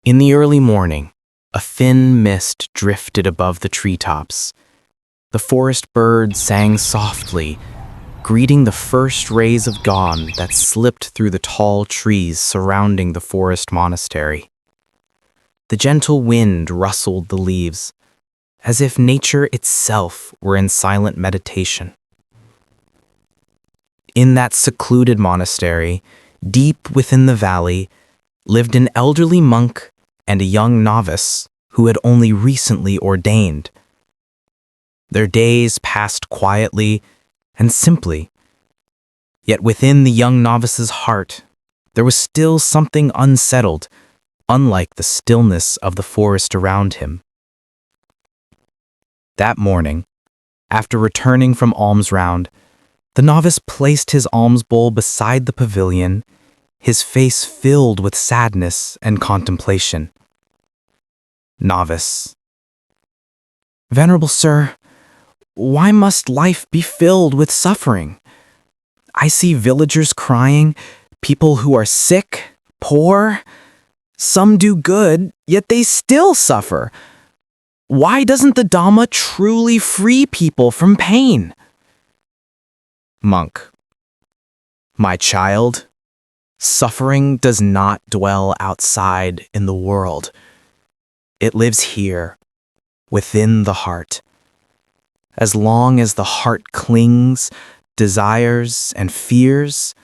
In the early morning, a thin mist drifted above the treetops. The forest birds sang softly, greeting the first rays of dawn that slipped through the tall trees surrounding the forest monastery. The gentle wind rustled the leaves, as if nature itself were in silent meditation. In that secluded monastery, deep within the valley, lived an elderly monk and a young novice who had only recently ordained. Their days passed quietly and simply, yet within the young novice's heart, there was still something unsettled, unlike the stillness of the forest around him. That morning, after returning from alms round, the novice placed his alms bowl beside the pavilion, his face filled with sadness and contemplation. Novice: Venerable Sir, why must life be filled with suffering? I see villagers crying, people who are sick, poor. Some do good, yet they still suffer. Why doesn't the Dhamma truly free people from pain? Monk: My child, suffering does not dwell outside in the world. It lives here, within the heart. As long as the heart clings, desires, and fears,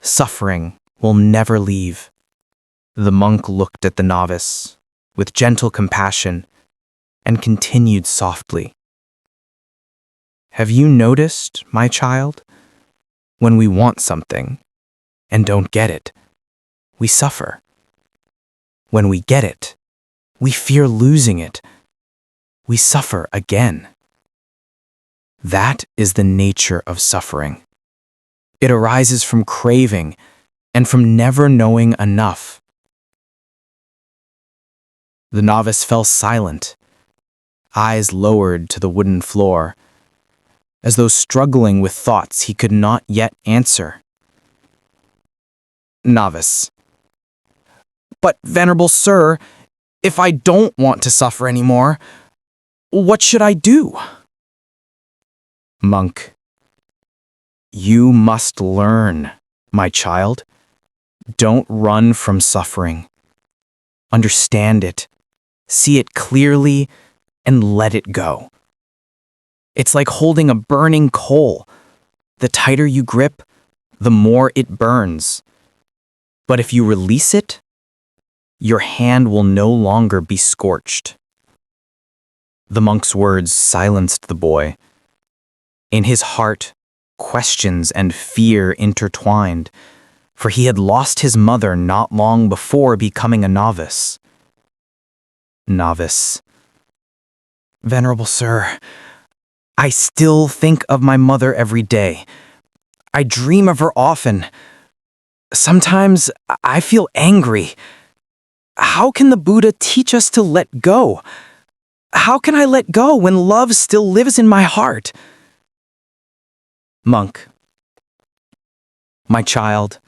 suffering will never leave. The monk looked at the novice with gentle compassion and continued softly. Have you noticed, my child, when we want something and don't get it, we suffer. When we get it, we fear losing it. We suffer again. That is the nature of suffering. It arises from craving and from never knowing enough. The novice fell silent, eyes lowered to the wooden floor, as though struggling with thoughts he could not yet answer. Novice: But, Venerable Sir, if I don't want to suffer anymore, what should I do? Monk: You must learn, my child. Don't run from suffering. Understand it, see it clearly, and let it go. It's like holding a burning coal. The tighter you grip, the more it burns. But if you release it, your hand will no longer be scorched. The monk's words silenced the boy. In his heart, questions and fear intertwined, for he had lost his mother not long before becoming a novice. Novice: Venerable Sir, I still think of my mother every day. I dream of her often. Sometimes I feel angry. How can the Buddha teach us to let go? How can I let go when love still lives in my heart? Monk: My child,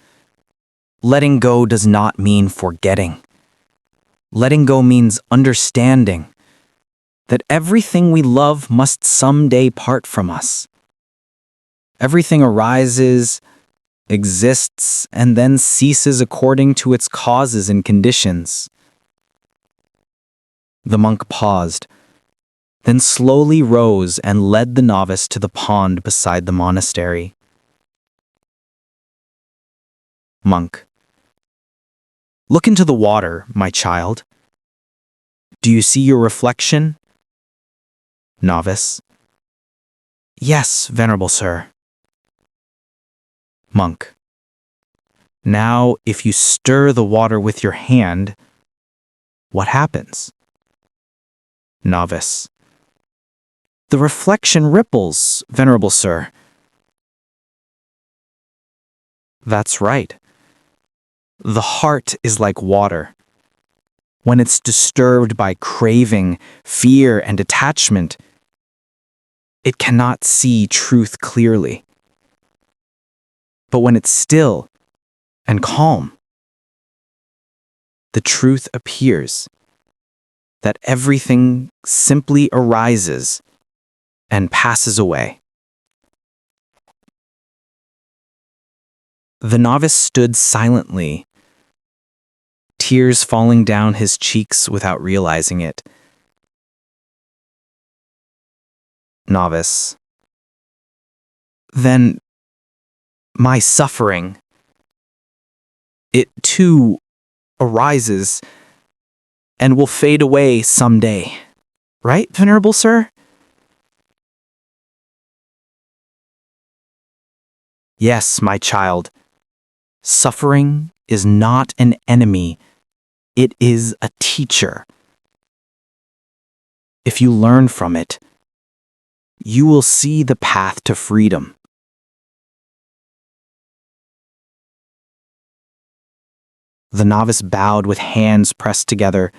letting go does not mean forgetting. Letting go means understanding that everything we love must someday part from us. Everything arises, exists, and then ceases according to its causes and conditions. The monk paused, then slowly rose and led the novice to the pond beside the monastery. Monk: Look into the water, my child. Do you see your reflection? Novice: Yes, Venerable Sir. Monk: Now, if you stir the water with your hand, what happens? Novice: The reflection ripples, Venerable Sir. That's right. The heart is like water. When it's disturbed by craving, fear, and attachment, it cannot see truth clearly. But when it's still and calm, the truth appears, that everything simply arises and passes away. The novice stood silently, tears falling down his cheeks without realizing it. Novice: then my suffering, it too arises and will fade away someday. Right, Venerable Sir? Yes, my child. Suffering is not an enemy. It is a teacher. If you learn from it, you will see the path to freedom. The novice bowed with hands pressed together,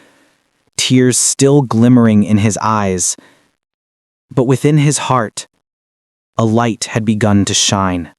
tears still glimmering in his eyes, but within his heart, a light had begun to shine.